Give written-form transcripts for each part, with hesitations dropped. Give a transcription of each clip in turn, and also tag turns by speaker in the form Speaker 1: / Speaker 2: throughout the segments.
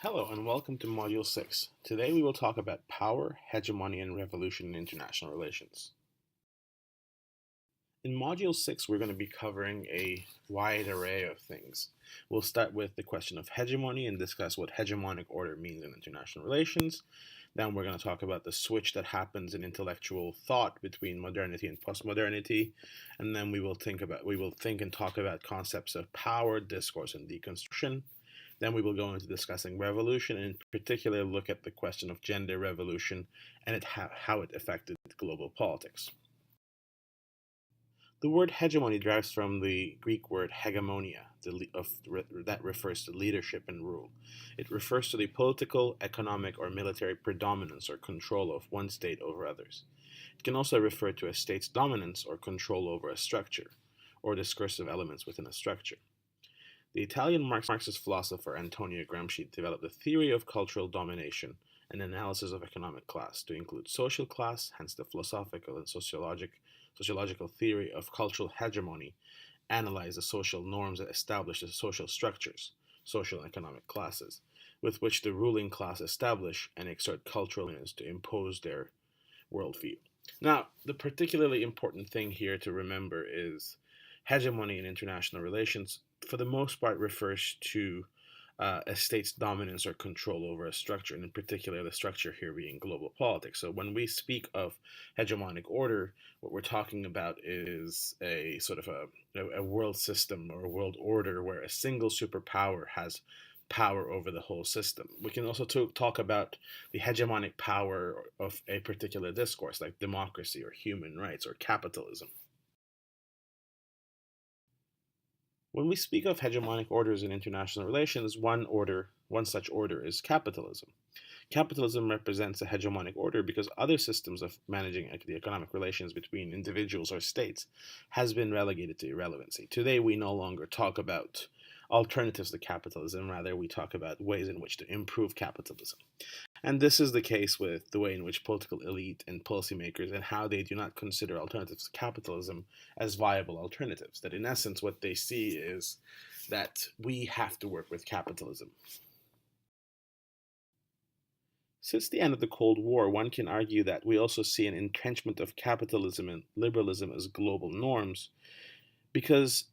Speaker 1: Hello and welcome to Module 6. Today we will talk about power, hegemony, and revolution in international relations. In Module 6, we're going to be covering a wide array of things. We'll start with the question of hegemony and discuss what hegemonic order means in international relations. Then we're going to talk about the switch that happens in intellectual thought between modernity and postmodernity. And then we will think and talk about concepts of power, discourse, and deconstruction. Then we will go into discussing revolution and in particular look at the question of gender revolution and how it affected global politics. The word hegemony derives from the Greek word hegemonia, that refers to leadership and rule. It refers to the political, economic, or military predominance or control of one state over others. It can also refer to a state's dominance or control over a structure, or discursive elements within a structure. The Italian Marxist philosopher Antonio Gramsci developed a theory of cultural domination and analysis of economic class to include social class, hence the philosophical and sociological theory of cultural hegemony, analyze the social norms that establish the social structures, social and economic classes, with which the ruling class establish and exert cultural influence to impose their worldview. Now, the particularly important thing here to remember is hegemony in international relations, for the most part, refers to a state's dominance or control over a structure, and in particular, the structure here being global politics. So when we speak of hegemonic order, what we're talking about is a sort of a world system or a world order where a single superpower has power over the whole system. We can also talk about the hegemonic power of a particular discourse, like democracy or human rights or capitalism. When we speak of hegemonic orders in international relations, one such order is capitalism. Capitalism represents a hegemonic order because other systems of managing the economic relations between individuals or states has been relegated to irrelevancy. Today, we no longer talk about alternatives to capitalism, rather we talk about ways in which to improve capitalism. And this is the case with the way in which political elite and policymakers and how they do not consider alternatives to capitalism as viable alternatives. That in essence, what they see is that we have to work with capitalism. Since the end of the Cold War, one can argue that we also see an entrenchment of capitalism and liberalism as global norms because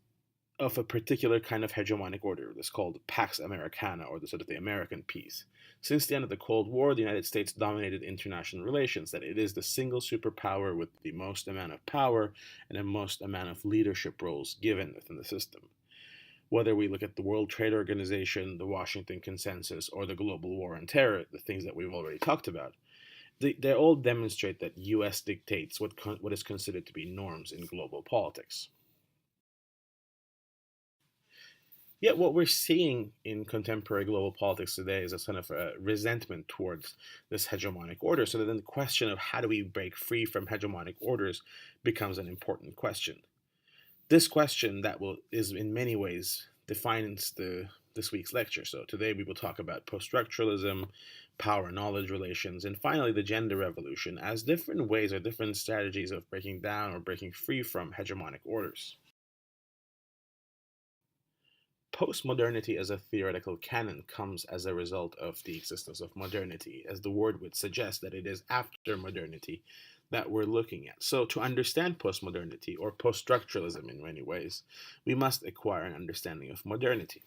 Speaker 1: of a particular kind of hegemonic order that's called Pax Americana, or the sort of the American peace. Since the end of the Cold War, the United States dominated international relations, that it is the single superpower with the most amount of power and the most amount of leadership roles given within the system. Whether we look at the World Trade Organization, the Washington Consensus, or the global war on terror, the things that we've already talked about, they all demonstrate that US dictates what is considered to be norms in global politics. Yet what we're seeing in contemporary global politics today is a sort of a resentment towards this hegemonic order. So then the question of how do we break free from hegemonic orders becomes an important question. This question is in many ways defines this week's lecture. So today we will talk about post-structuralism, power-knowledge relations, and finally the gender revolution as different ways or different strategies of breaking down or breaking free from hegemonic orders. Postmodernity as a theoretical canon comes as a result of the existence of modernity, as the word would suggest that it is after modernity that we're looking at. So to understand postmodernity, or post-structuralism in many ways, we must acquire an understanding of modernity.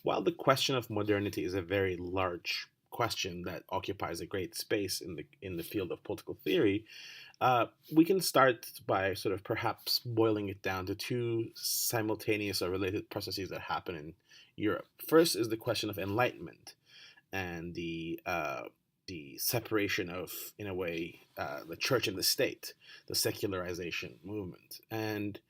Speaker 1: While the question of modernity is a very large question that occupies a great space in the field of political theory, we can start by sort of perhaps boiling it down to two simultaneous or related processes that happen in Europe. First is the question of enlightenment and the separation of, in a way, the church and the state, the secularization movement. And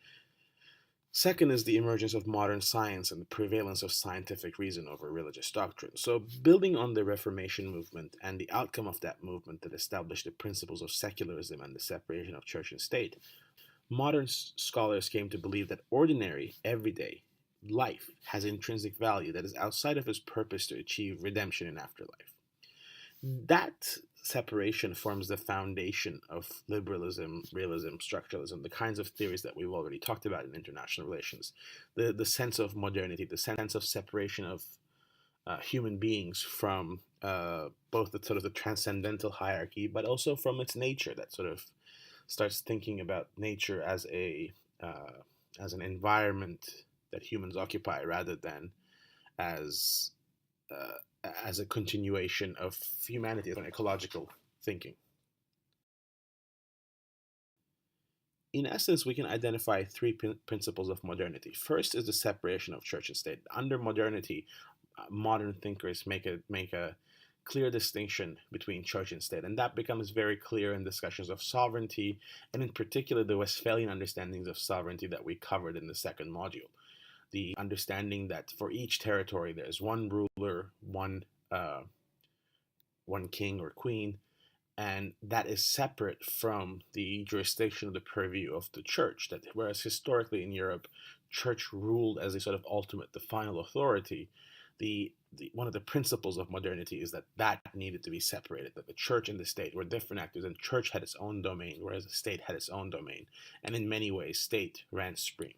Speaker 1: second is the emergence of modern science and the prevalence of scientific reason over religious doctrine. So, building on the Reformation movement and the outcome of that movement that established the principles of secularism and the separation of church and state, modern scholars came to believe that ordinary, everyday life has intrinsic value that is outside of its purpose to achieve redemption in afterlife. That separation forms the foundation of liberalism, realism, structuralism, the kinds of theories that we've already talked about in international relations. The sense of modernity, the sense of separation of human beings from both the sort of the transcendental hierarchy, but also from its nature, that sort of starts thinking about nature uh, as an environment that humans occupy rather than as as a continuation of humanity, as an ecological thinking. In essence, we can identify three principles of modernity. First is the separation of church and state. Under modernity, modern thinkers make a clear distinction between church and state, and that becomes very clear in discussions of sovereignty, and in particular the Westphalian understandings of sovereignty that we covered in the second module. The understanding that for each territory there's one ruler, uh, one king or queen, and that is separate from the jurisdiction of the purview of the church. That whereas historically in Europe, church ruled as a sort of ultimate, the final authority. The one of the principles of modernity is that that needed to be separated. That the church and the state were different actors, and church had its own domain, whereas the state had its own domain. And in many ways, state ran supreme.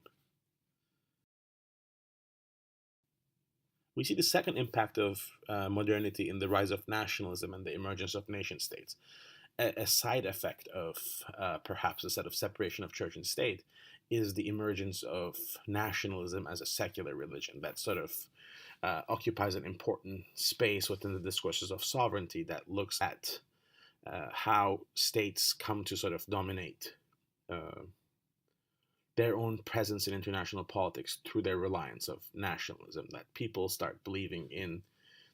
Speaker 1: We see the second impact of modernity in the rise of nationalism and the emergence of nation states. A side effect of perhaps a set of separation of church and state is the emergence of nationalism as a secular religion that sort of occupies an important space within the discourses of sovereignty that looks at how states come to sort of dominate uh, their own presence in international politics through their reliance of nationalism, that people start believing in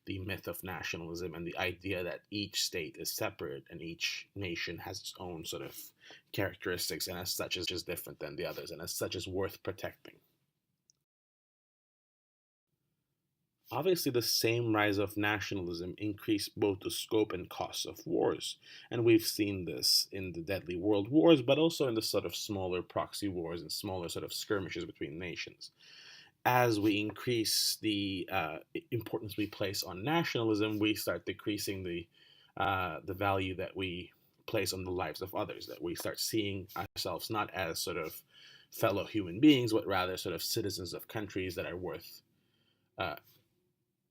Speaker 1: the myth of nationalism and the idea that each state is separate and each nation has its own sort of characteristics and as such is just different than the others and as such is worth protecting. Obviously, the same rise of nationalism increased both the scope and costs of wars, and we've seen this in the deadly world wars, but also in the sort of smaller proxy wars and smaller sort of skirmishes between nations. As we increase the importance we place on nationalism, we start decreasing the value that we place on the lives of others. That we start seeing ourselves not as sort of fellow human beings, but rather sort of citizens of countries uh,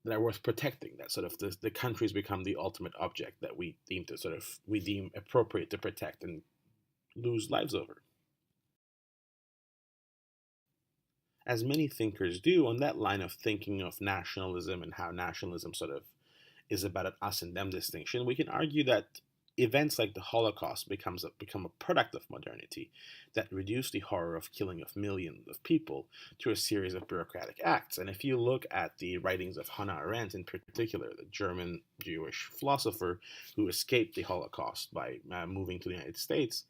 Speaker 1: that are worth protecting. That sort of the countries become the ultimate object that we deem appropriate to protect and lose lives over. As many thinkers do, on that line of thinking of nationalism and how nationalism sort of is about an us and them distinction, we can argue that events like the Holocaust become a product of modernity that reduce the horror of killing of millions of people to a series of bureaucratic acts. And if you look at the writings of Hannah Arendt in particular, the German Jewish philosopher who escaped the Holocaust by moving to the United States,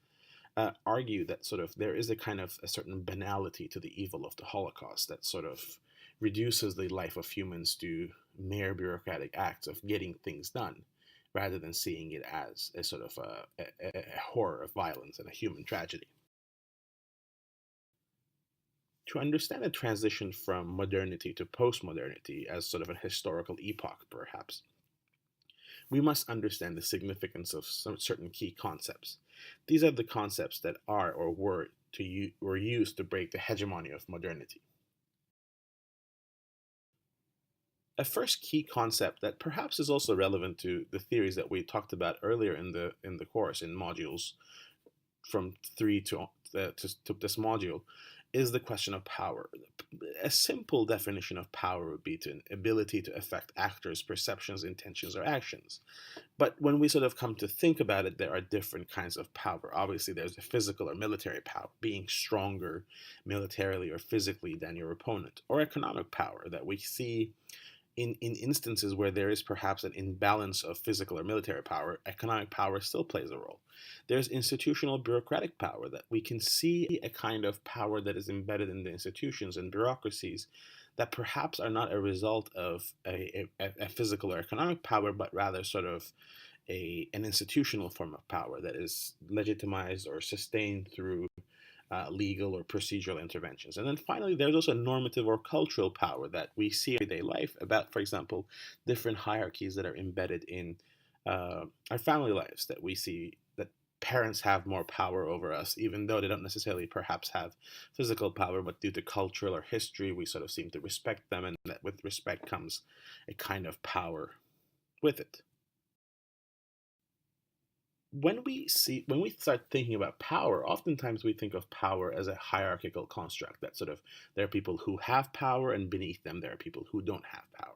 Speaker 1: argue that sort of there is a kind of a certain banality to the evil of the Holocaust that sort of reduces the life of humans to mere bureaucratic acts of getting things done, rather than seeing it as a sort of a horror of violence and a human tragedy. To understand the transition from modernity to postmodernity as sort of a historical epoch, perhaps, we must understand the significance of some certain key concepts. These are the concepts that are or were used to break the hegemony of modernity. A first key concept that perhaps is also relevant to the theories that we talked about earlier in the course in modules from three to this module is the question of power. A simple definition of power would be an ability to affect actors' perceptions, intentions, or actions. But when we sort of come to think about it, there are different kinds of power. Obviously, there's the physical or military power, being stronger militarily or physically than your opponent, or economic power that we see in instances where there is perhaps an imbalance of physical or military power, economic power still plays a role. There's institutional bureaucratic power that we can see a kind of power that is embedded in the institutions and bureaucracies that perhaps are not a result of a physical or economic power, but rather sort of an institutional form of power that is legitimized or sustained through legal or procedural interventions. And then finally, there's also normative or cultural power that we see in everyday life about, for example, different hierarchies that are embedded in our family lives, that we see that parents have more power over us, even though they don't necessarily perhaps have physical power, but due to cultural or history, we sort of seem to respect them, and that with respect comes a kind of power with it. When we start thinking about power, oftentimes we think of power as a hierarchical construct, that sort of there are people who have power and beneath them there are people who don't have power.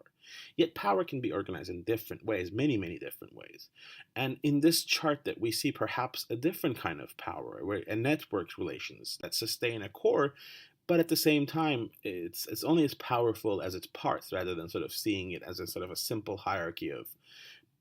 Speaker 1: Yet power can be organized in different ways, many different ways. And in this chart that we see perhaps a different kind of power, where a networked relations that sustain a core, but at the same time it's only as powerful as its parts, rather than sort of seeing it as a sort of a simple hierarchy of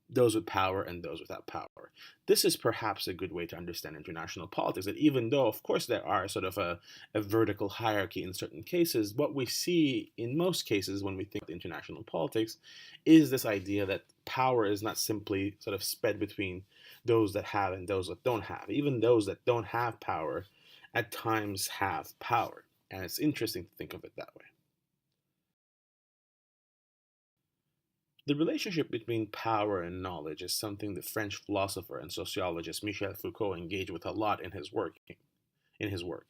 Speaker 1: those with power and those without power. This is perhaps a good way to understand international politics, that even though, of course, there are sort of a vertical hierarchy in certain cases, what we see in most cases when we think of international politics is this idea that power is not simply sort of spread between those that have and those that don't have. Even those that don't have power at times have power. And it's interesting to think of it that way. The relationship between power and knowledge is something the French philosopher and sociologist Michel Foucault engaged with a lot in his work.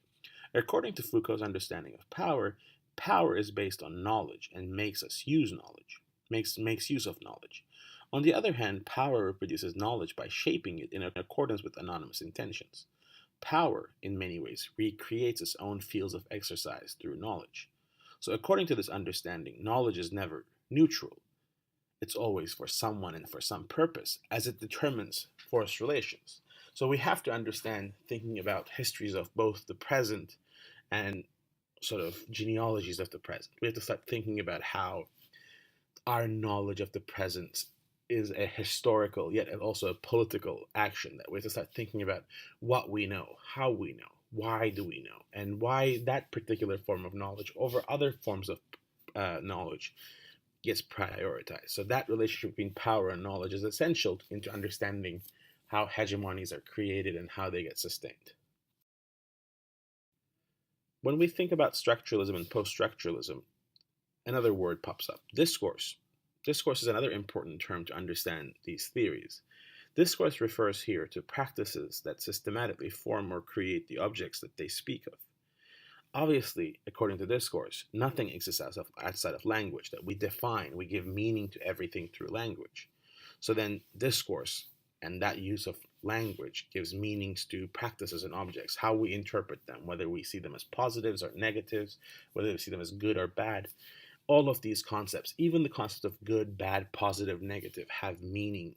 Speaker 1: According to Foucault's understanding of power, power is based on knowledge and makes us use knowledge, makes use of knowledge. On the other hand, power reproduces knowledge by shaping it in accordance with anonymous intentions. Power, in many ways, recreates its own fields of exercise through knowledge. So, according to this understanding, knowledge is never neutral. It's always for someone and for some purpose, as it determines force relations. So we have to understand, thinking about histories of both the present and sort of genealogies of the present, we have to start thinking about how our knowledge of the present is a historical yet also a political action, that we have to start thinking about what we know, how we know, why do we know, and why that particular form of knowledge over other forms of knowledge gets prioritized. So that relationship between power and knowledge is essential into understanding how hegemonies are created and how they get sustained. When we think about structuralism and post-structuralism, another word pops up: discourse. Discourse is another important term to understand these theories. Discourse refers here to practices that systematically form or create the objects that they speak of. Obviously, according to discourse, nothing exists outside of language, that we define, we give meaning to everything through language. So then, discourse and that use of language gives meanings to practices and objects, how we interpret them, whether we see them as positives or negatives, whether we see them as good or bad. All of these concepts, even the concept of good, bad, positive, negative, have meaning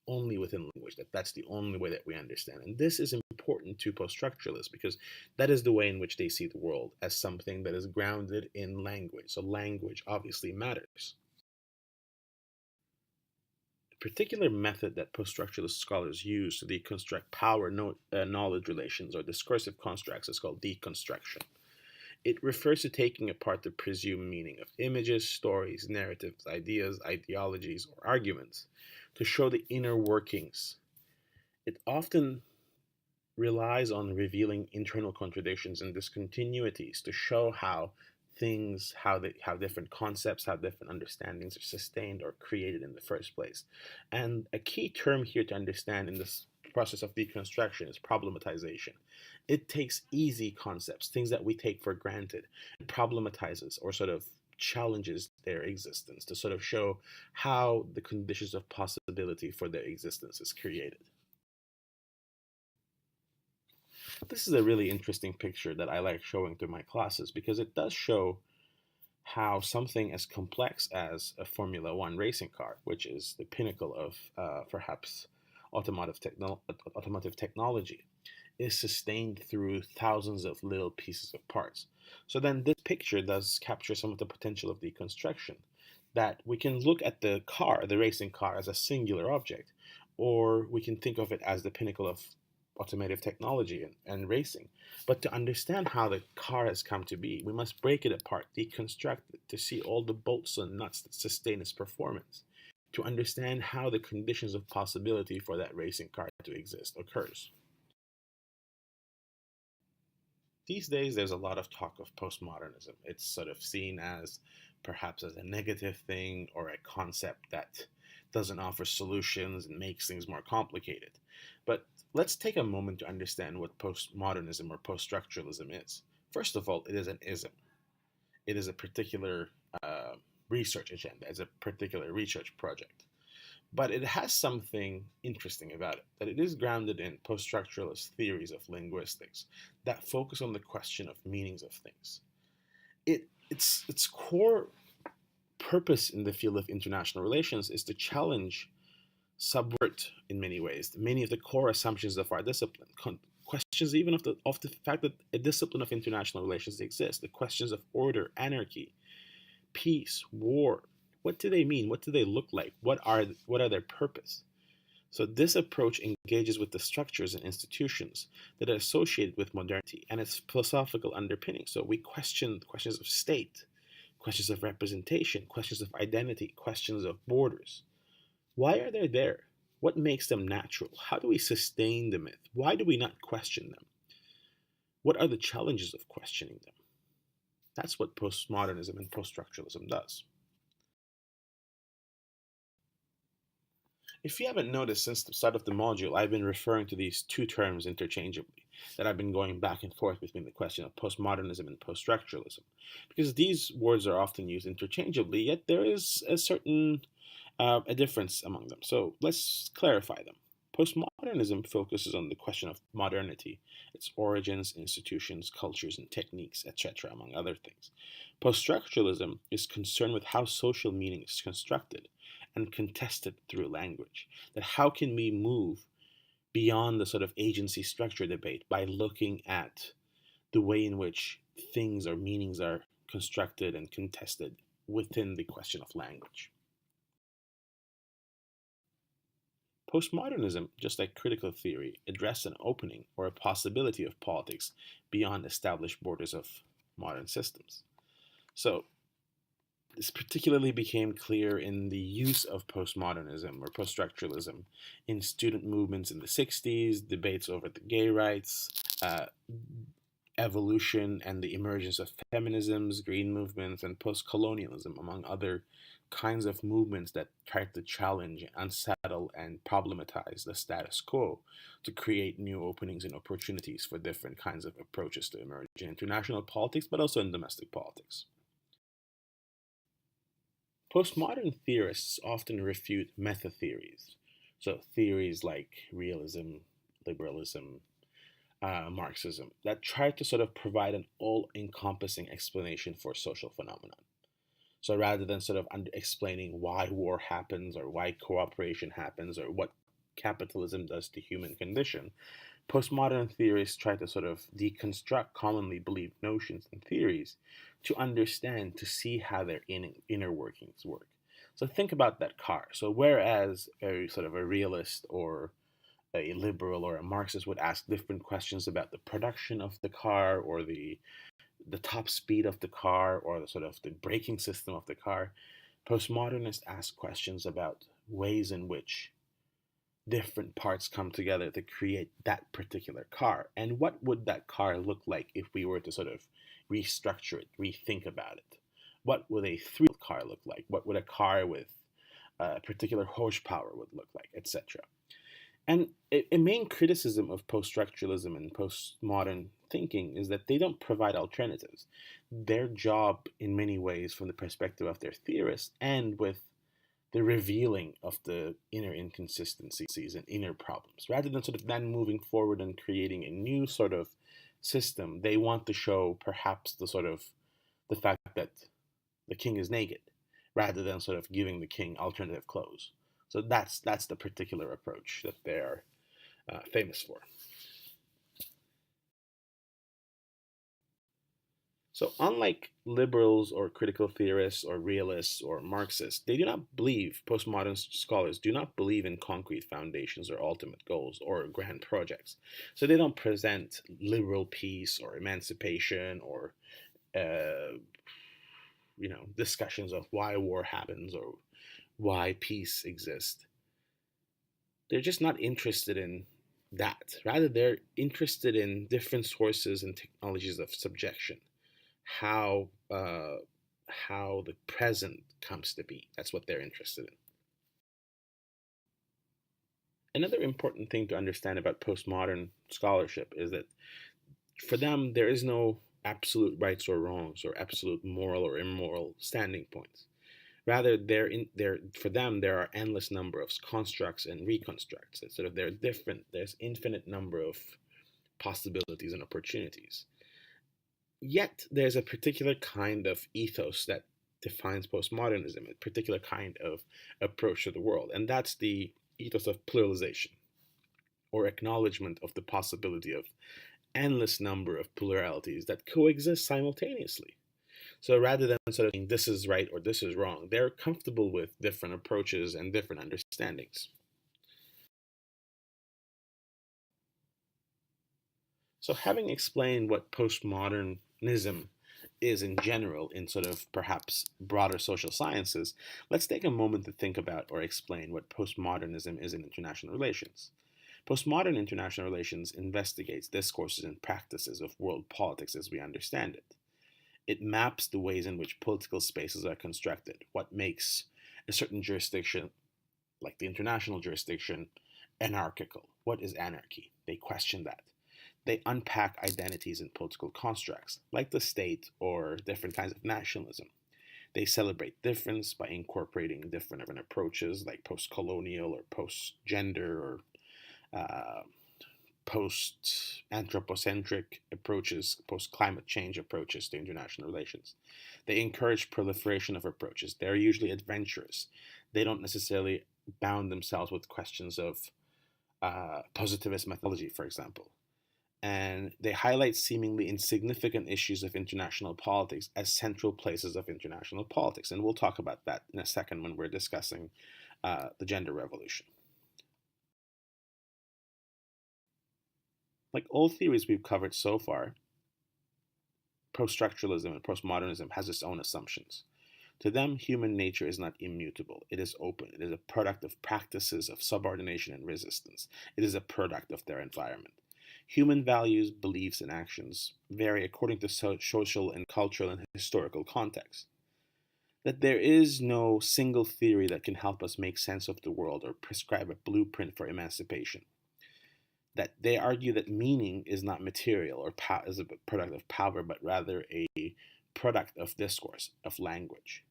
Speaker 1: only within language, that's the only way that we understand. And this is important to post-structuralists, because that is the way in which they see the world, as something that is grounded in language. So language obviously matters. A particular method that post-structuralist scholars use to deconstruct power-knowledge relations or discursive constructs is called deconstruction. It refers to taking apart the presumed meaning of images, stories, narratives, ideas, ideologies, or arguments to show the inner workings. It often relies on revealing internal contradictions and discontinuities to show how how different concepts, how different understandings are sustained or created in the first place. And a key term here to understand in this process of deconstruction is problematization. It takes easy concepts, things that we take for granted, and problematizes or sort of challenges their existence to sort of show how the conditions of possibility for their existence is created. This is a really interesting picture that I like showing to my classes, because it does show how something as complex as a Formula One racing car, which is the pinnacle of perhaps automotive technology, is sustained through thousands of little pieces of parts. So then this picture does capture some of the potential of deconstruction, that we can look at the car, the racing car, as a singular object, or we can think of it as the pinnacle of automotive technology and racing. But to understand how the car has come to be, we must break it apart, deconstruct it, to see all the bolts and nuts that sustain its performance, to understand how the conditions of possibility for that racing car to exist occurs. These days, there's a lot of talk of postmodernism. It's sort of seen as perhaps as a negative thing, or a concept that doesn't offer solutions and makes things more complicated. But let's take a moment to understand what postmodernism or poststructuralism is. First of all, it is an ism. It is a particular uh, research agenda, it's a particular research project. But it has something interesting about it, that it is grounded in post structuralist theories of linguistics that focus on the question of meanings of things. Its core purpose in the field of international relations is to challenge, subvert in many ways, many of the core assumptions of our discipline. Questions even of the fact that a discipline of international relations exists, the questions of order, anarchy, peace, war. What do they mean? What do they look like? What are their purpose? So this approach engages with the structures and institutions that are associated with modernity and its philosophical underpinning. So we question questions of state, questions of representation, questions of identity, questions of borders. Why are they there? What makes them natural? How do we sustain the myth? Why do we not question them? What are the challenges of questioning them? That's what postmodernism and poststructuralism does. If you haven't noticed, since the start of the module, I've been referring to these two terms interchangeably, that I've been going back and forth between the question of postmodernism and poststructuralism, because these words are often used interchangeably, yet there is a certain a difference among them. So let's clarify them. Postmodernism focuses on the question of modernity, its origins, institutions, cultures, and techniques, etc., among other things. Poststructuralism is concerned with how social meaning is constructed and contested through language. That how can we move beyond the sort of agency structure debate by looking at the way in which things or meanings are constructed and contested within the question of language. Postmodernism, just like critical theory, addressed an opening or a possibility of politics beyond established borders of modern systems. So, this particularly became clear in the use of postmodernism or poststructuralism in student movements in the 60s, debates over the gay rights, uh, evolution and the emergence of feminisms, green movements, and post colonialism, among other kinds of movements that tried to challenge, unsettle, and problematize the status quo to create new openings and opportunities for different kinds of approaches to emerge in international politics, but also in domestic politics. Postmodern theorists often refute meta theories, so theories like realism, liberalism, Marxism, that try to sort of provide an all encompassing explanation for social phenomena. So rather than sort of explaining why war happens or why cooperation happens or what capitalism does to human condition, postmodern theorists try to sort of deconstruct commonly believed notions and theories to understand, to see how their inner workings work. So think about that car. So whereas a sort of a realist or a liberal or a Marxist would ask different questions about the production of the car or the top speed of the car or the sort of the braking system of the car, postmodernists ask questions about ways in which different parts come together to create that particular car. And what would that car look like if we were to sort of restructure it, rethink about it? What would a three-wheel car look like? What would a car with particular horsepower would look like, etc.? And a main criticism of post structuralism and postmodern thinking is that they don't provide alternatives. Their job, in many ways, from the perspective of their theorists, and with the revealing of the inner inconsistencies and inner problems. Rather than sort of then moving forward and creating a new sort of system, they want to show perhaps the sort of the fact that the king is naked, rather than sort of giving the king alternative clothes. So that's the particular approach that they're famous for. So unlike liberals or critical theorists or realists or Marxists, they do not believe, postmodern scholars do not believe in concrete foundations or ultimate goals or grand projects. So they don't present liberal peace or emancipation or discussions of why war happens or why peace exists. They're just not interested in that. Rather, they're interested in different sources and technologies of subjection, how uh, how the present comes to be. That's what they're interested in. Another important thing to understand about postmodern scholarship is that for them, there is no absolute rights or wrongs or absolute moral or immoral standing points. Rather, for them there are endless number of constructs and reconstructs. It's sort of they're different. There's infinite number of possibilities and opportunities. Yet there's a particular kind of ethos that defines postmodernism, a particular kind of approach to the world, and that's the ethos of pluralization or acknowledgement of the possibility of endless number of pluralities that coexist simultaneously. So rather than sort of saying this is right or this is wrong, they're comfortable with different approaches and different understandings. So having explained what postmodernism is in general in sort of perhaps broader social sciences, let's take a moment to think about or explain what postmodernism is in international relations. Postmodern international relations investigates discourses and practices of world politics as we understand it. It maps the ways in which political spaces are constructed, what makes a certain jurisdiction, like the international jurisdiction, anarchical. What is anarchy? They question that. They unpack identities in political constructs, like the state or different kinds of nationalism. They celebrate difference by incorporating different approaches, like post colonial or post gender or uh, post anthropocentric approaches, post climate change approaches to international relations. They encourage proliferation of approaches. They're usually adventurous. They don't necessarily bound themselves with questions of positivist methodology, for example. And they highlight seemingly insignificant issues of international politics as central places of international politics. And we'll talk about that in a second when we're discussing the gender revolution. Like all theories we've covered so far, post-structuralism and postmodernism has its own assumptions. To them, human nature is not immutable. It is open. It is a product of practices of subordination and resistance. It is a product of their environment. Human values, beliefs, and actions vary according to social and cultural and historical context. That there is no single theory that can help us make sense of the world or prescribe a blueprint for emancipation. That they argue that meaning is not material or is a product of power, but rather a product of discourse, of language.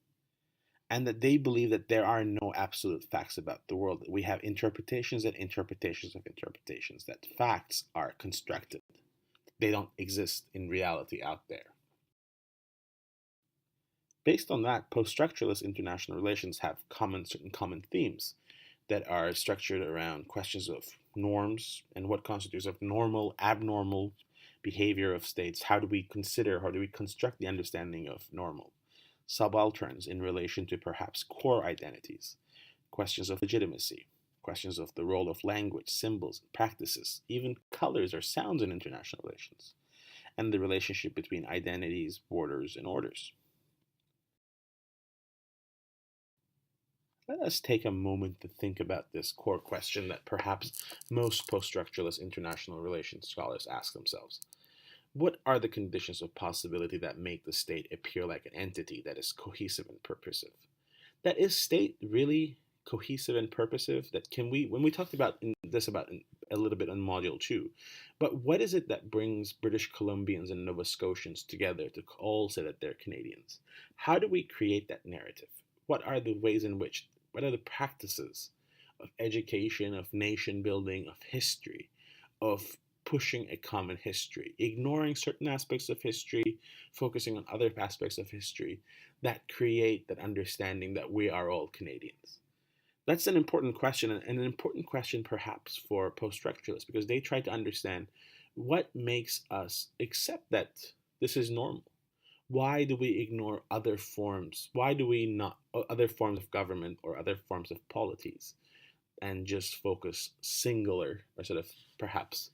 Speaker 1: And that they believe that there are no absolute facts about the world. We have interpretations and interpretations of interpretations, that facts are constructed. They don't exist in reality out there. Based on that, post-structuralist international relations have certain common themes that are structured around questions of norms and what constitutes of normal, abnormal behavior of states. How do we construct the understanding of normal? Subalterns in relation to perhaps core identities, questions of legitimacy, questions of the role of language, symbols, practices, even colors or sounds in international relations, and the relationship between identities, borders, and orders. Let us take a moment to think about this core question that perhaps most post structuralist international relations scholars ask themselves. What are the conditions of possibility that make the state appear like an entity that is cohesive and purposive? That is state really cohesive and purposive? That can we, when we talked about a little bit in module 2, but what is it that brings British Columbians and Nova Scotians together to all say that they're Canadians? How do we create that narrative? What are the ways in which, what are the practices of education, of nation building, of history, of pushing a common history, ignoring certain aspects of history, focusing on other aspects of history that create that understanding that we are all Canadians? That's an important question, and an important question perhaps for post structuralists, because they try to understand what makes us accept that this is normal. Why do we ignore other forms? Why do we not, other forms of government or other forms of polities, and just focus singular or sort of perhaps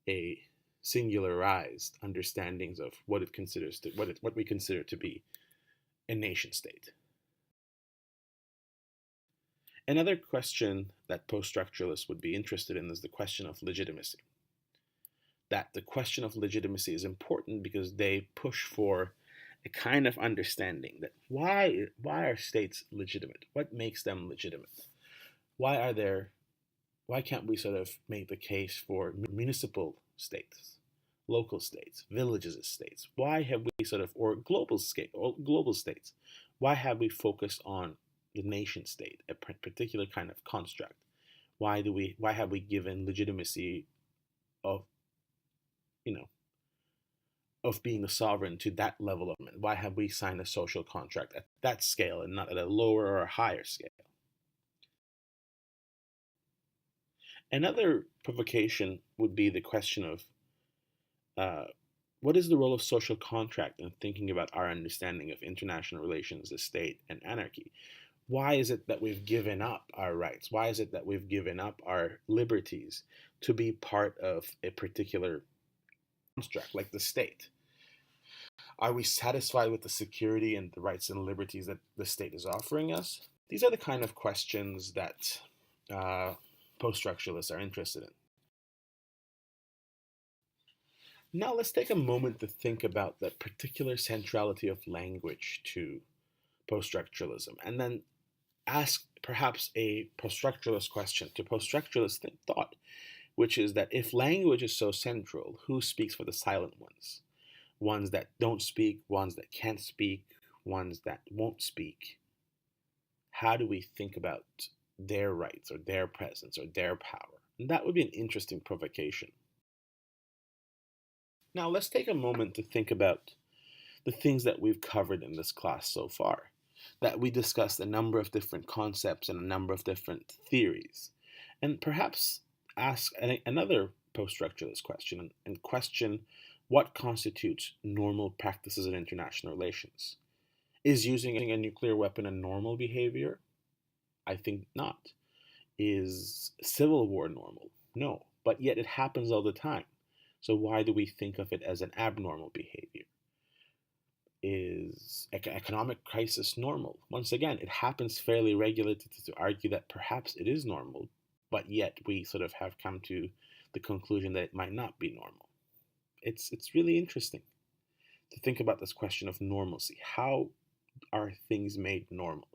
Speaker 1: a singularized understandings of what it considers to what we consider to be a nation state? Another question that post structuralists would be interested in is the question of legitimacy. That the question of legitimacy is important because they push for a kind of understanding that why are states legitimate? What makes them legitimate? Why are there Why can't we sort of make the case for municipal states, local states, villages as states? Why have we sort of, or global scale, or global states? Why have we focused on the nation state, a particular kind of construct? Why have we given legitimacy of, you know, of being the sovereign to that level of government? Why have we signed a social contract at that scale and not at a lower or a higher scale? Another provocation would be the question of uh, what is the role of social contract in thinking about our understanding of international relations, the state, and anarchy? Why is it that we've given up our rights? Why is it that we've given up our liberties to be part of a particular construct like the state? Are we satisfied with the security and the rights and liberties that the state is offering us? These are the kind of questions that post structuralists are interested in. Now, let's take a moment to think about the particular centrality of language to post structuralism and then ask perhaps a post structuralist question to post structuralist thought, which is that if language is so central, who speaks for the silent ones? Ones that don't speak, ones that can't speak, ones that won't speak. How do we think about their rights or their presence or their power? And that would be an interesting provocation. Now, let's take a moment to think about the things that we've covered in this class so far. That we discussed a number of different concepts and a number of different theories. And perhaps ask another post structuralist question and question what constitutes normal practices in international relations. Is using a nuclear weapon a normal behavior? I think not. Is civil war normal? No. But yet it happens all the time. So why do we think of it as an abnormal behavior? Is economic crisis normal? Once again, it happens fairly regularly to argue that perhaps it is normal, but yet we sort of have come to the conclusion that it might not be normal. It's really interesting to think about this question of normalcy. How are things made normal?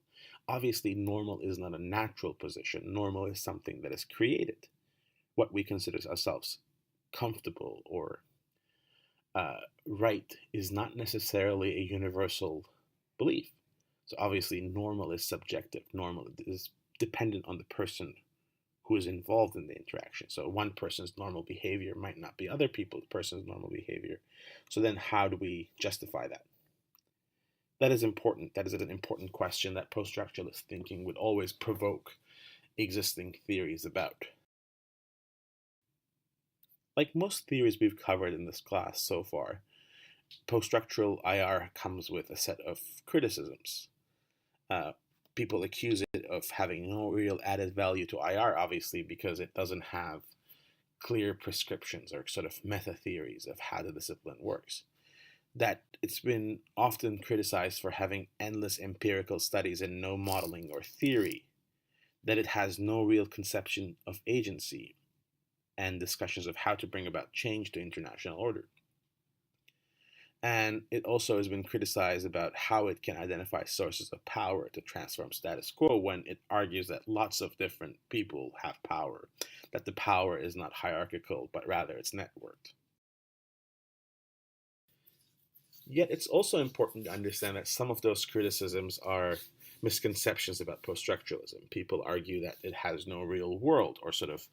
Speaker 1: Obviously, normal is not a natural position. Normal is something that is created. What we consider ourselves comfortable or right is not necessarily a universal belief. So obviously, normal is subjective. Normal is dependent on the person who is involved in the interaction. So one person's normal behavior might not be other people's person's normal behavior. So then how do we justify that? That is important. That is an important question that post-structuralist thinking would always provoke existing theories about. Like most theories we've covered in this class so far, post-structural IR comes with a set of criticisms. People accuse it of having no real added value to IR, obviously, because it doesn't have clear prescriptions or sort of meta theories of how the discipline works. That it's been often criticized for having endless empirical studies and no modeling or theory, that it has no real conception of agency and discussions of how to bring about change to international order. And it also has been criticized about how it can identify sources of power to transform status quo when it argues that lots of different people have power, that the power is not hierarchical, but rather it's networked. Yet it's also important to understand that some of those criticisms are misconceptions about post structuralism. People argue that it has no real world, or sort of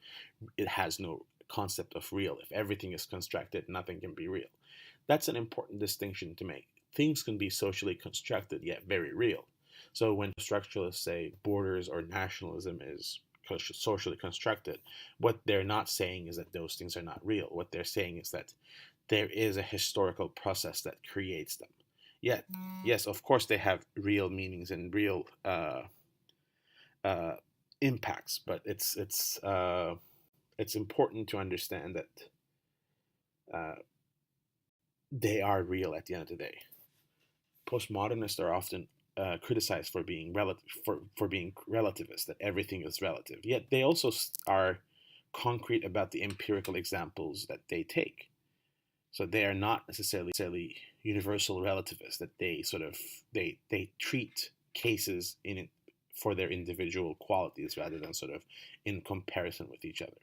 Speaker 1: it has no concept of real. If everything is constructed, nothing can be real. That's an important distinction to make. Things can be socially constructed yet very real. So when structuralists say borders or nationalism is socially constructed, what they're not saying is that those things are not real. What they're saying is that there is a historical process that creates them. Yet, yes, of course, they have real meanings and real uh, impacts, but it's important to understand that uh, they are real at the end of the day. Postmodernists are often criticized for being for being relativist, that everything is relative. Yet they also are concrete about the empirical examples that they take. So they are not necessarily universal relativists. That they sort of they treat cases in for their individual qualities rather than sort of in comparison with each other.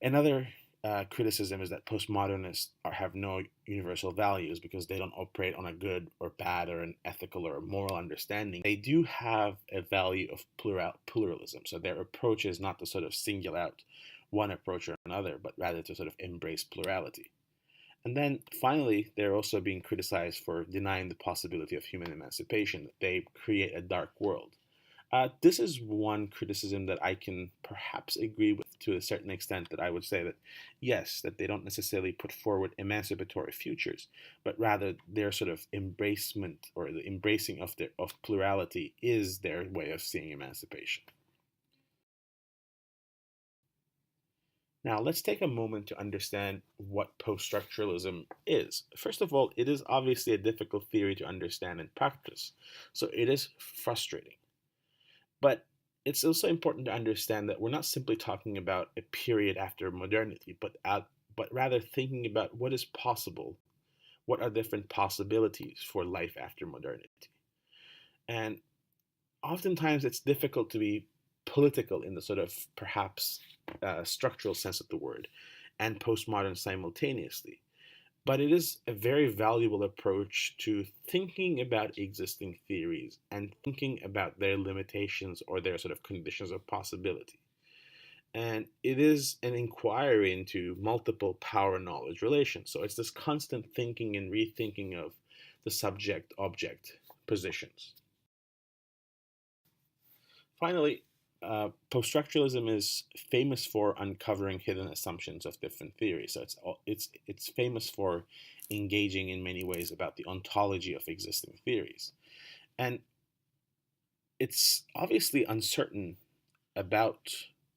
Speaker 1: Another criticism is that postmodernists have no universal values because they don't operate on a good or bad or an ethical or moral understanding. They do have a value of pluralism. So their approach is not to sort of single out one approach or another, but rather to sort of embrace plurality. And then finally, they're also being criticized for denying the possibility of human emancipation. They create a dark world. This is one criticism that I can perhaps agree with to a certain extent, that I would say that yes, that they don't necessarily put forward emancipatory futures, but rather their sort of embracement or the embracing of plurality is their way of seeing emancipation. Now, let's take a moment to understand what post-structuralism is. First of all, it is obviously a difficult theory to understand and practice, so it is frustrating. But it's also important to understand that we're not simply talking about a period after modernity, but rather thinking about what is possible, what are different possibilities for life after modernity. And oftentimes it's difficult to be political in the sort of perhaps structural sense of the word and postmodern simultaneously. But it is a very valuable approach to thinking about existing theories and thinking about their limitations or their sort of conditions of possibility. And it is an inquiry into multiple power knowledge relations. So it's this constant thinking and rethinking of the subject object positions. Finally, post-structuralism is famous for uncovering hidden assumptions of different theories. So it's famous for engaging in many ways about the ontology of existing theories, and it's obviously uncertain about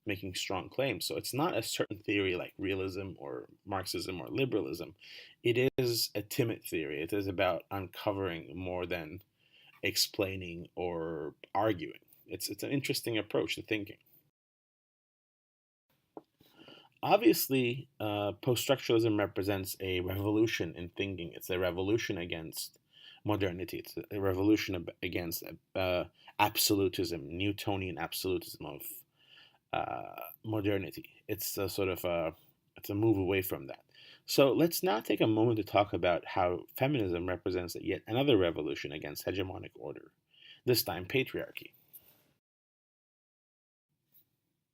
Speaker 1: making strong claims. So it's not a certain theory like realism or Marxism or liberalism. It is a timid theory. It is about uncovering more than explaining or arguing. It's an interesting approach to thinking. Obviously, post-structuralism represents a revolution in thinking. It's a revolution against modernity. It's a revolution against absolutism, Newtonian absolutism of modernity. It's a sort of it's a move away from that. So let's now take a moment to talk about how feminism represents yet another revolution against hegemonic order, this time patriarchy.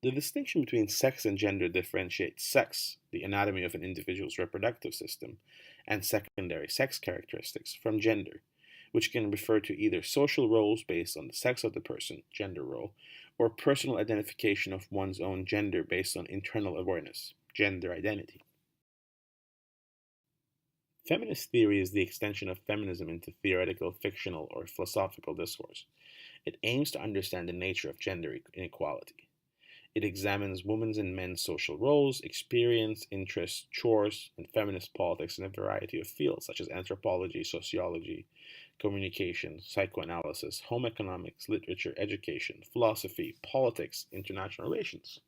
Speaker 1: The distinction between sex and gender differentiates sex, the anatomy of an individual's reproductive system, and secondary sex characteristics, from gender, which can refer to either social roles based on the sex of the person, gender role, or personal identification of one's own gender based on internal awareness, gender identity. Feminist theory is the extension of feminism into theoretical, fictional, or philosophical discourse. It aims to understand the nature of gender inequality. It examines women's and men's social roles, experience, interests, chores, and feminist politics in a variety of fields such as anthropology, sociology, communication, psychoanalysis, home economics, literature, education, philosophy, politics, international relations.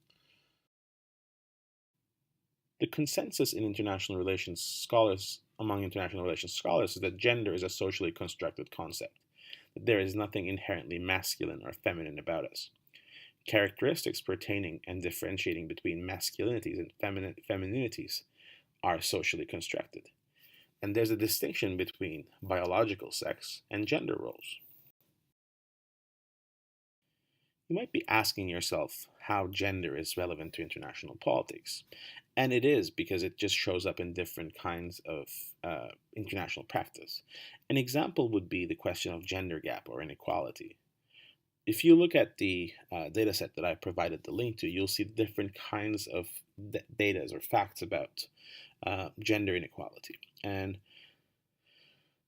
Speaker 1: The consensus in international relations scholars among international relations scholars is that gender is a socially constructed concept, that there is nothing inherently masculine or feminine about us. Characteristics pertaining and differentiating between masculinities and femininities are socially constructed. And there's a distinction between biological sex and gender roles. You might be asking yourself how gender is relevant to international politics. And it is, because it just shows up in different kinds of international practice. An example would be the question of gender gap or inequality. If you look at the data set that I provided the link to, you'll see different kinds of data or facts about gender inequality. And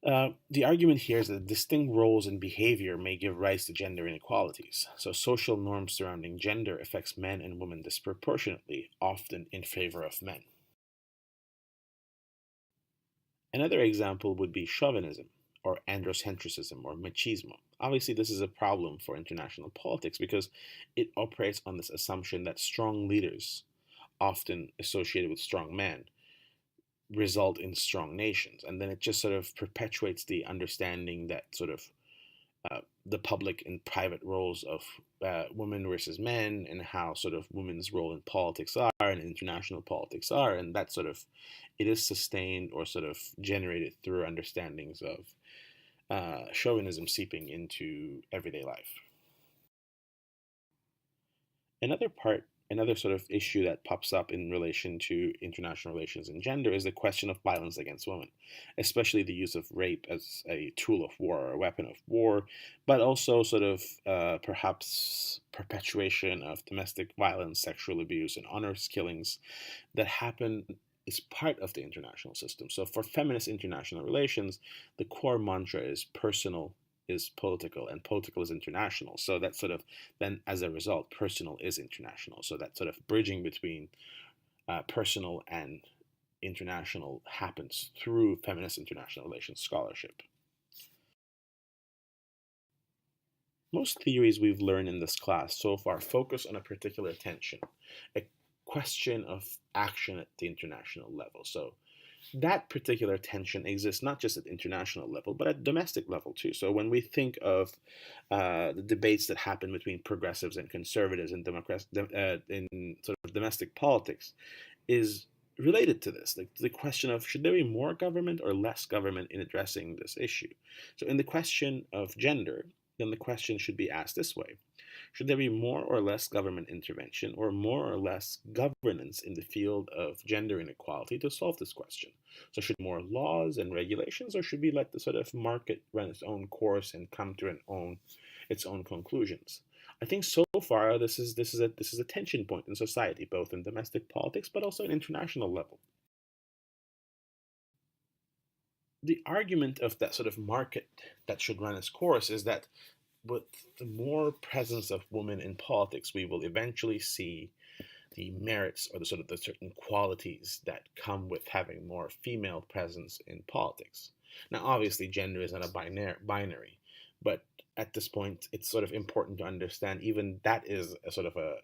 Speaker 1: the argument here is that distinct roles and behavior may give rise to gender inequalities. So social norms surrounding gender affects men and women disproportionately, often in favor of men. Another example would be chauvinism, or androcentrism, or machismo. Obviously, this is a problem for international politics because it operates on this assumption that strong leaders, often associated with strong men, result in strong nations. And then it just sort of perpetuates the understanding that sort of the public and private roles of women versus men, and how sort of women's role in politics are and international politics are, and that sort of it is sustained or sort of generated through understandings of chauvinism seeping into everyday life. Another sort of issue that pops up in relation to international relations and gender is the question of violence against women, especially the use of rape as a tool of war or a weapon of war, but also sort of perhaps perpetuation of domestic violence, sexual abuse, and honor killings that happen is part of the international system. So for feminist international relations, the core mantra is personal is political and political is international. So that sort of then as a result, personal is international. So that sort of bridging between personal and international happens through feminist international relations scholarship. Most theories we've learned in this class so far focus on a particular tension, a question of action at the international level. So that particular tension exists not just at international level, but at domestic level too. So when we think of the debates that happen between progressives and conservatives in in sort of domestic politics, is related to this, like the question of should there be more government or less government in addressing this issue. So in the question of gender, then the question should be asked this way: should there be more or less government intervention or more or less governance in the field of gender inequality to solve this question? So, should more laws and regulations, or should we let the sort of market run its own course and come to its own conclusions? I think so far this is a tension point in society, both in domestic politics but also at international level. The argument of that sort of market that should run its course is that with the more presence of women in politics, we will eventually see the merits or the sort of the certain qualities that come with having more female presence in politics. Now, obviously, gender is not a binary, but at this point, it's sort of important to understand even that is a sort of a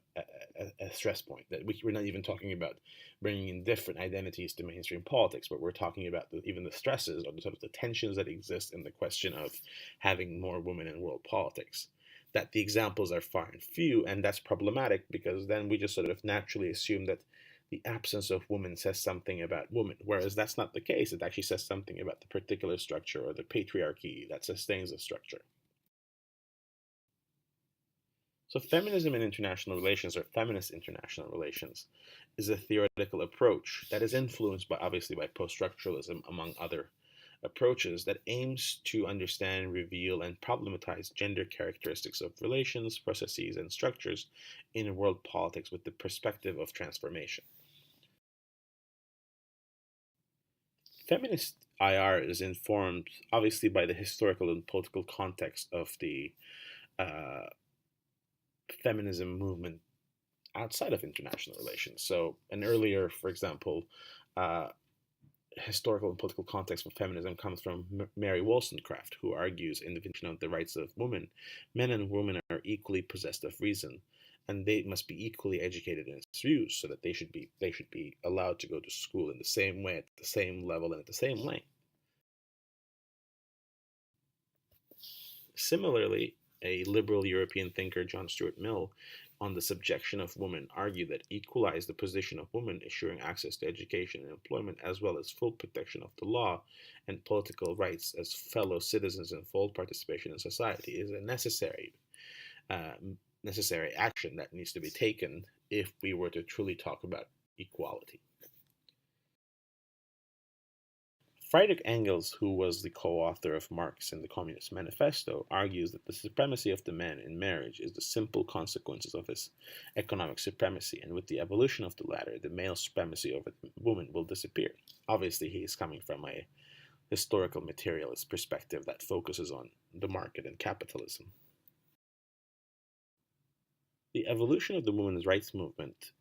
Speaker 1: stress point that we're not even talking about bringing in different identities to mainstream politics, but we're talking about even the stresses or the sort of the tensions that exist in the question of having more women in world politics. That the examples are far and few, and that's problematic because then we just sort of naturally assume that the absence of women says something about women, whereas that's not the case. It actually says something about the particular structure or the patriarchy that sustains the structure. So, feminism in international relations, or feminist international relations, is a theoretical approach that is influenced by obviously by post-structuralism, among other approaches, that aims to understand, reveal, and problematize gender characteristics of relations, processes, and structures in world politics with the perspective of transformation. Feminist IR is informed obviously by the historical and political context of the uh, feminism movement outside of international relations. So, an earlier, for example, uh, historical and political context for feminism comes from Mary Wollstonecraft, who argues in the Vindication of the Rights of Women, men and women are equally possessed of reason, and they must be equally educated in its views, so that they should be allowed to go to school in the same way, at the same level, and at the same length. Similarly, a liberal European thinker, John Stuart Mill, on the subjection of women, argued that equalize the position of women, ensuring access to education and employment, as well as full protection of the law and political rights as fellow citizens and full participation in society, is a uh, necessary action that needs to be taken if we were to truly talk about equality. Friedrich Engels, who was the co-author of Marx and the Communist Manifesto, argues that the supremacy of the man in marriage is the simple consequences of his economic supremacy, and with the evolution of the latter, the male supremacy over the woman will disappear. Obviously, he is coming from a historical materialist perspective that focuses on the market and capitalism. The evolution of the women's rights movement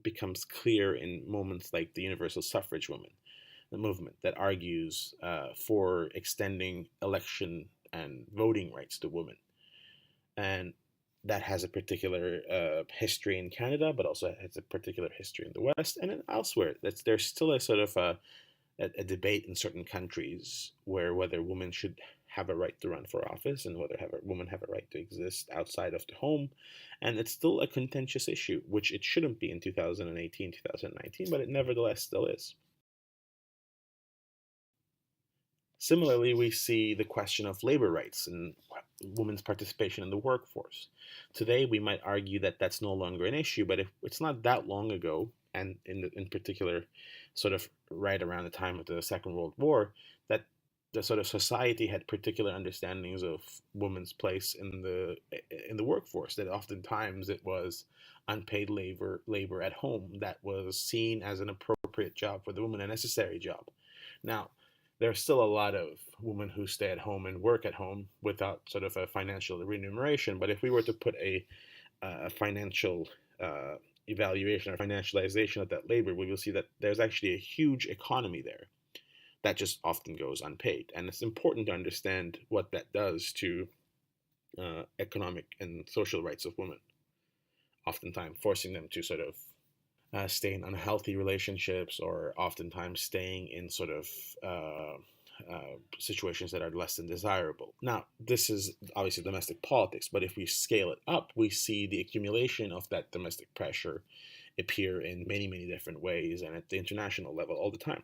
Speaker 1: becomes clear in moments like the universal suffrage movement, the movement that argues for extending election and voting rights to women. And that has a particular history in Canada, but also has a particular history in the West and elsewhere. There's still a sort of a debate in certain countries where whether women should have a right to run for office and whether women have a right to exist outside of the home. And it's still a contentious issue, which it shouldn't be in 2018, 2019, but it nevertheless still is. Similarly, we see the question of labor rights and women's participation in the workforce. Today, we might argue that that's no longer an issue, but if it's not that long ago, and in particular, sort of right around the time of the Second World War, that the sort of society had particular understandings of women's place in the workforce. That oftentimes it was unpaid labor at home that was seen as an appropriate job for the woman, a necessary job. Now, there's still a lot of women who stay at home and work at home without sort of a financial remuneration. But if we were to put a financial evaluation or financialization of that labor, we will see that there's actually a huge economy there that just often goes unpaid. And it's important to understand what that does to economic and social rights of women, oftentimes forcing them to sort of stay in unhealthy relationships or oftentimes staying in sort of situations that are less than desirable. Now, this is obviously domestic politics, but if we scale it up, we see the accumulation of that domestic pressure appear in many, many different ways and at the international level all the time.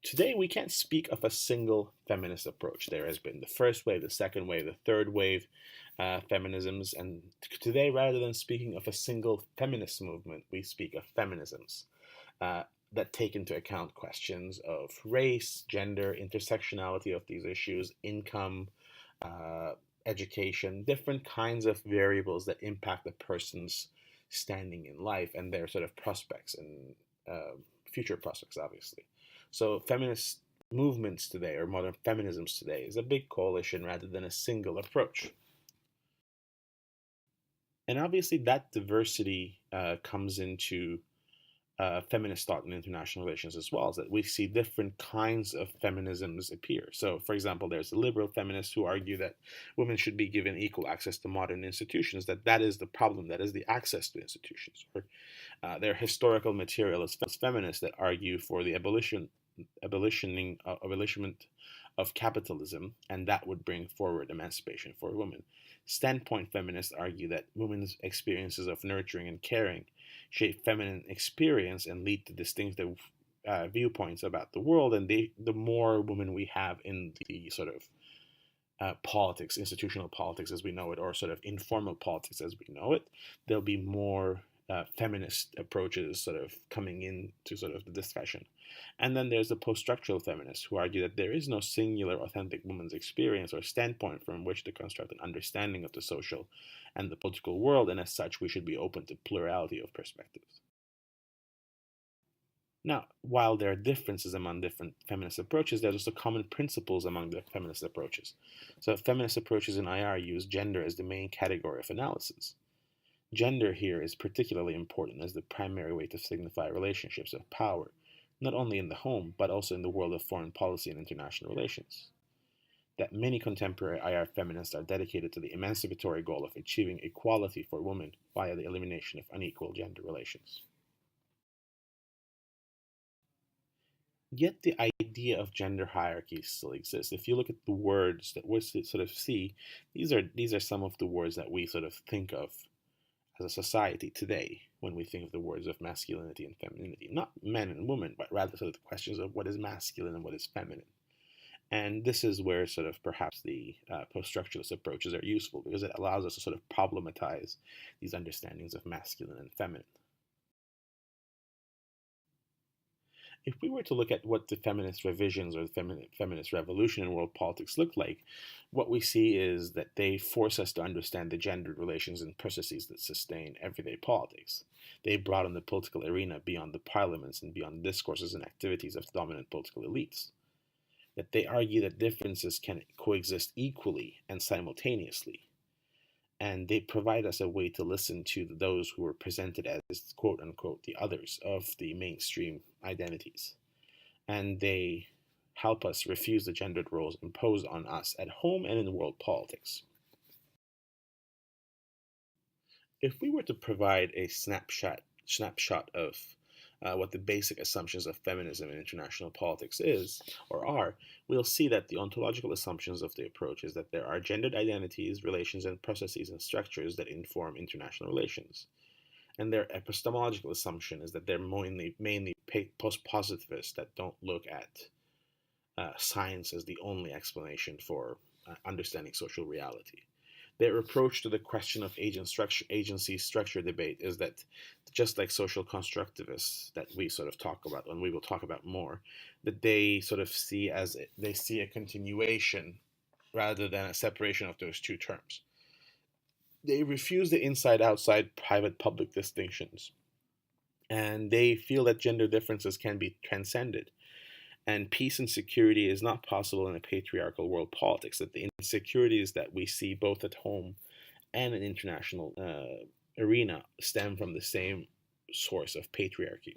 Speaker 1: Today, we can't speak of a single feminist approach. There has been the first wave, the second wave, the third wave feminisms, and today, rather than speaking of a single feminist movement, we speak of feminisms that take into account questions of race, gender, intersectionality of these issues, income, education, different kinds of variables that impact a person's standing in life and their sort of prospects and future prospects, obviously. So feminist movements today, or modern feminisms today, is a big coalition rather than a single approach. And obviously, that diversity comes into feminist thought in international relations as well, is that we see different kinds of feminisms appear. So, for example, there's the liberal feminists who argue that women should be given equal access to modern institutions, that is the problem, that is the access to institutions. Or there are historical materialist feminists that argue for the abolishment of capitalism, and that would bring forward emancipation for women. Standpoint feminists argue that women's experiences of nurturing and caring shape feminine experience and lead to distinctive viewpoints about the world. And the more women we have in the sort of politics, institutional politics as we know it, or sort of informal politics as we know it, there'll be more feminist approaches sort of coming into sort of the discussion. And then there's the post-structural feminists who argue that there is no singular authentic woman's experience or standpoint from which to construct an understanding of the social and the political world, and as such we should be open to plurality of perspectives. Now, while there are differences among different feminist approaches, there's also common principles among the feminist approaches. So feminist approaches in IR use gender as the main category of analysis. Gender here is particularly important as the primary way to signify relationships of power, not only in the home, but also in the world of foreign policy and international relations. That many contemporary IR feminists are dedicated to the emancipatory goal of achieving equality for women via the elimination of unequal gender relations. Yet the idea of gender hierarchy still exists. If you look at the words that we sort of see, these are some of the words that we sort of think of as a society today when we think of the words of masculinity and femininity. Not men and women, but rather sort of the questions of what is masculine and what is feminine. And this is where sort of perhaps the post-structuralist approaches are useful because it allows us to sort of problematize these understandings of masculine and feminine. If we were to look at what the feminist revisions or the feminist revolution in world politics look like, what we see is that they force us to understand the gendered relations and processes that sustain everyday politics. They broaden the political arena beyond the parliaments and beyond the discourses and activities of the dominant political elites. That they argue that differences can coexist equally and simultaneously. And they provide us a way to listen to those who are presented as quote unquote the others of the mainstream identities. And they help us refuse the gendered roles imposed on us at home and in world politics. If we were to provide a snapshot of what the basic assumptions of feminism in international politics is or are, we'll see that the ontological assumptions of the approach is that there are gendered identities, relations, and processes and structures that inform international relations. And their epistemological assumption is that they're mainly post-positivists that don't look at science as the only explanation for understanding social reality. Their approach to the question of agency structure debate is that, just like social constructivists that we sort of talk about, and we will talk about more, that they sort of they see a continuation rather than a separation of those two terms. They refuse the inside-outside private-public distinctions, and they feel that gender differences can be transcended and peace and security is not possible in a patriarchal world politics, that the insecurities that we see both at home and in international arena stem from the same source of patriarchy.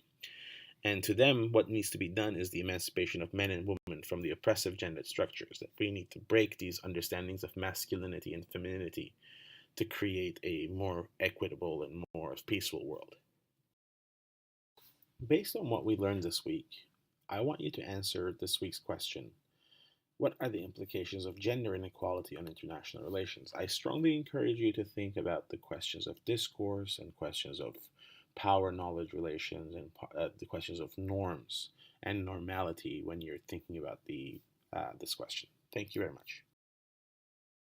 Speaker 1: And to them, what needs to be done is the emancipation of men and women from the oppressive gendered structures, that we need to break these understandings of masculinity and femininity to create a more equitable and more peaceful world. Based on what we learned this week, I want you to answer this week's question. What are the implications of gender inequality on international relations? I strongly encourage you to think about the questions of discourse and questions of power knowledge relations and the questions of norms and normality when you're thinking about this question. Thank you very much.